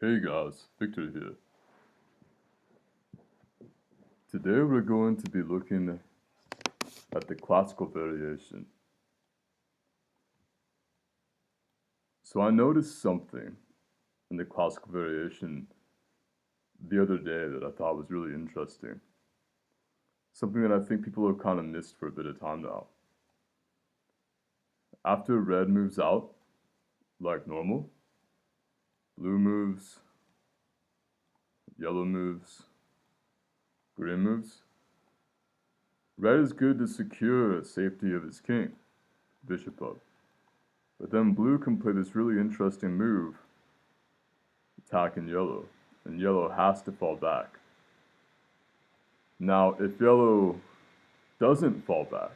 Hey guys, Victor here. Today we're going to be looking at the classical variation. So I noticed something in the classical variation the other day that I thought was really interesting. Something that I think people have kind of missed for a bit of time now. After red moves out, like normal, blue moves, yellow moves, green moves. Red is good to secure safety of his king, bishop up. But then blue can play this really interesting move, attacking yellow, and yellow has to fall back. Now, if yellow doesn't fall back,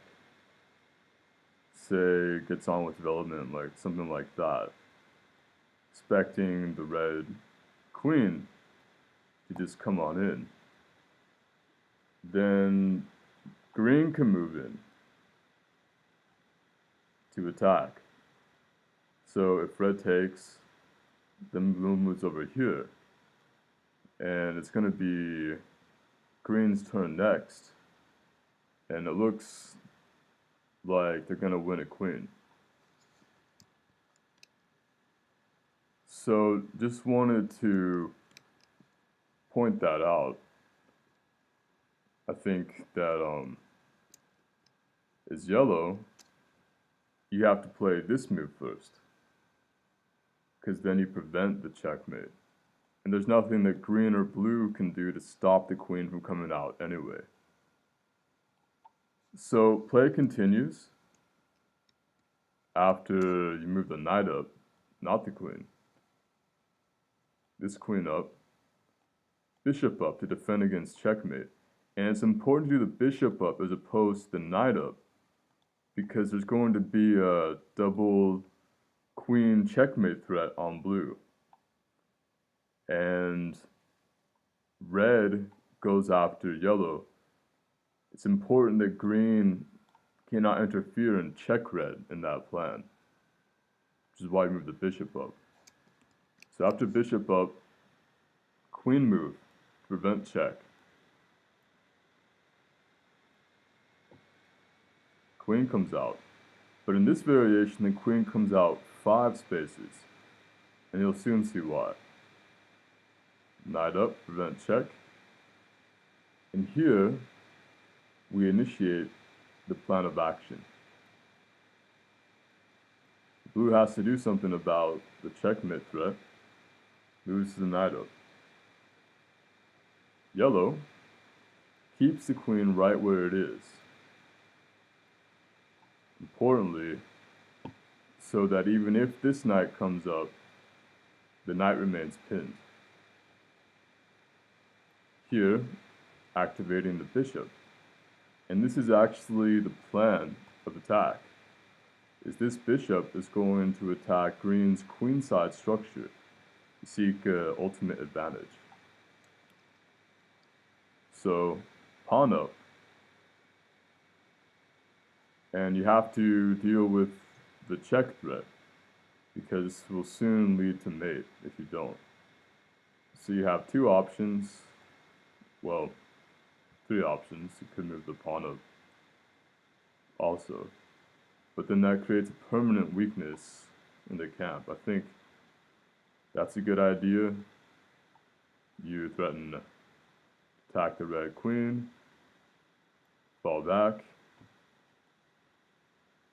say gets on with development, like something like that, expecting the red queen to just come on in, then green can move in to attack. So if red takes, then blue moves over here, and it's going to be green's turn next, and it looks like they're going to win a queen. So just wanted to point that out. I think that as yellow, you have to play this move first, because then you prevent the checkmate. And there's nothing that green or blue can do to stop the queen from coming out anyway. So play continues after you move the knight up, not the queen. This queen up, bishop up to defend against checkmate. And it's important to do the bishop up as opposed to the knight up, because there's going to be a double queen checkmate threat on blue. And red goes after yellow. It's important that green cannot interfere and check red in that plan, which is why you move the bishop up. So after bishop up, queen move to prevent check. Queen comes out. But in this variation, the queen comes out 5 spaces, and you'll soon see why. Knight up, prevent check. And here, we initiate the plan of action. Blue has to do something about the checkmate threat. Moves the knight up. Yellow keeps the queen right where it is. Importantly, so that even if this knight comes up, the knight remains pinned. Here, activating the bishop. And this is actually the plan of attack. Is this bishop is going to attack green's queenside structure to seek ultimate advantage. So, pawn up. And you have to deal with the check threat, because this will soon lead to mate if you don't. So you have 2 options, well, 3 options. You could move the pawn up also, but then that creates a permanent weakness in the camp. I think that's a good idea. You threaten to attack the red queen, fall back,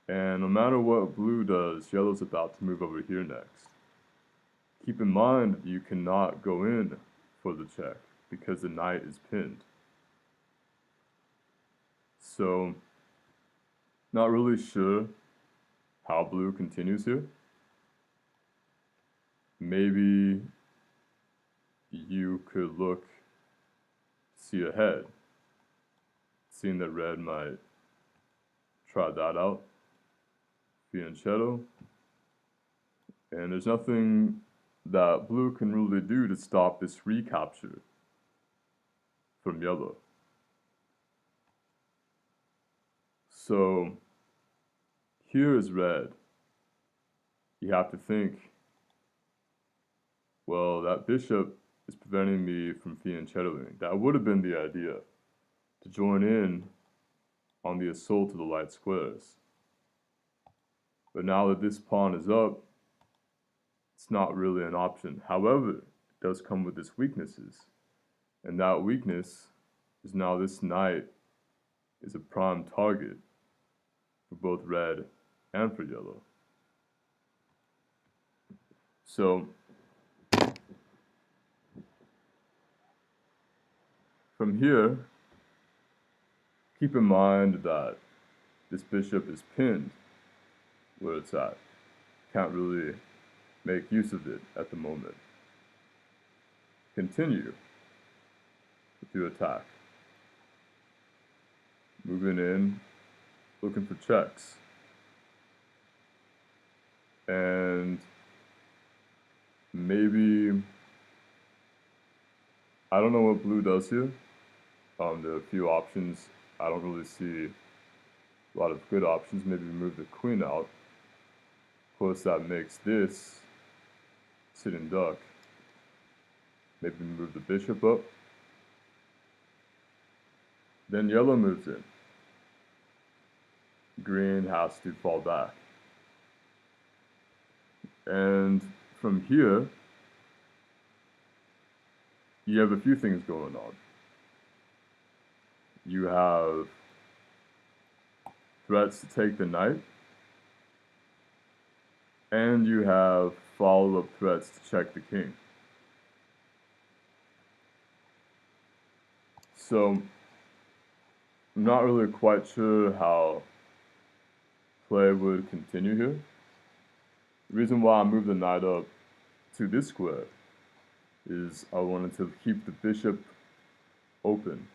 and no matter what blue does, yellow's about to move over here next. Keep in mind you cannot go in for the check because the knight is pinned. So, not really sure how blue continues here. Maybe you could look, see ahead, seeing that red might try that out, fianchetto, and there's nothing that blue can really do to stop this recapture from yellow. So here is red. You have to think, Well, that bishop is preventing me from fianchettoing. That would have been the idea, to join in on the assault of the light squares. But now that this pawn is up, it's not really an option. However, it does come with its weaknesses. And that weakness is now this knight is a prime target for both red and for yellow. So, from here, keep in mind that this bishop is pinned where it's at. Can't really make use of it at the moment. Continue with your attack. Moving in, looking for checks. And maybe, I don't know what blue does here. There are a few options. I don't really see a lot of good options. Maybe move the queen out. Of course, that makes this sitting duck. Maybe move the bishop up. Then yellow moves in. Green has to fall back. And from here, you have a few things going on. You have threats to take the knight, and you have follow-up threats to check the king. So, I'm not really quite sure how play would continue here. The reason why I moved the knight up to this square is I wanted to keep the bishop open,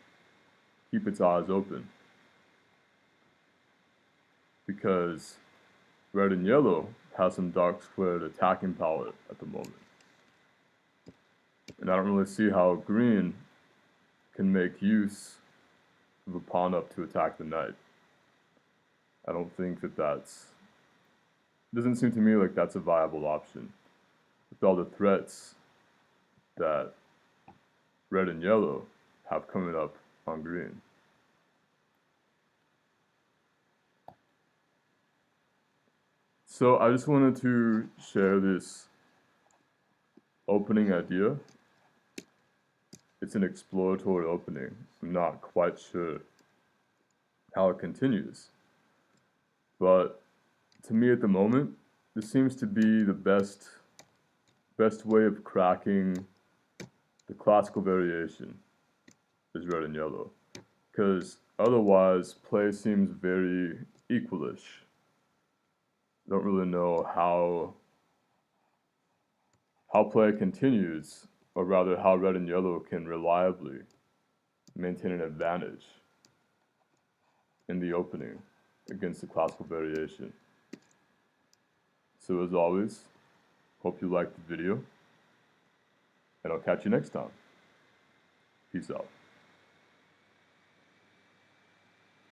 keep its eyes open, because red and yellow has some dark squared attacking power at the moment. And I don't really see how green can make use of a pawn up to attack the knight. I don't think that doesn't seem to me like that's a viable option. With all the threats that red and yellow have coming up on green. So I just wanted to share this opening idea. It's an exploratory opening. I'm not quite sure how it continues. But to me at the moment, this seems to be the best way of cracking the classical variation is red and yellow. Because otherwise, play seems very equalish. Don't really know how play continues, or rather how red and yellow can reliably maintain an advantage in the opening against the classical variation. So as always, hope you liked the video, and I'll catch you next time. Peace out.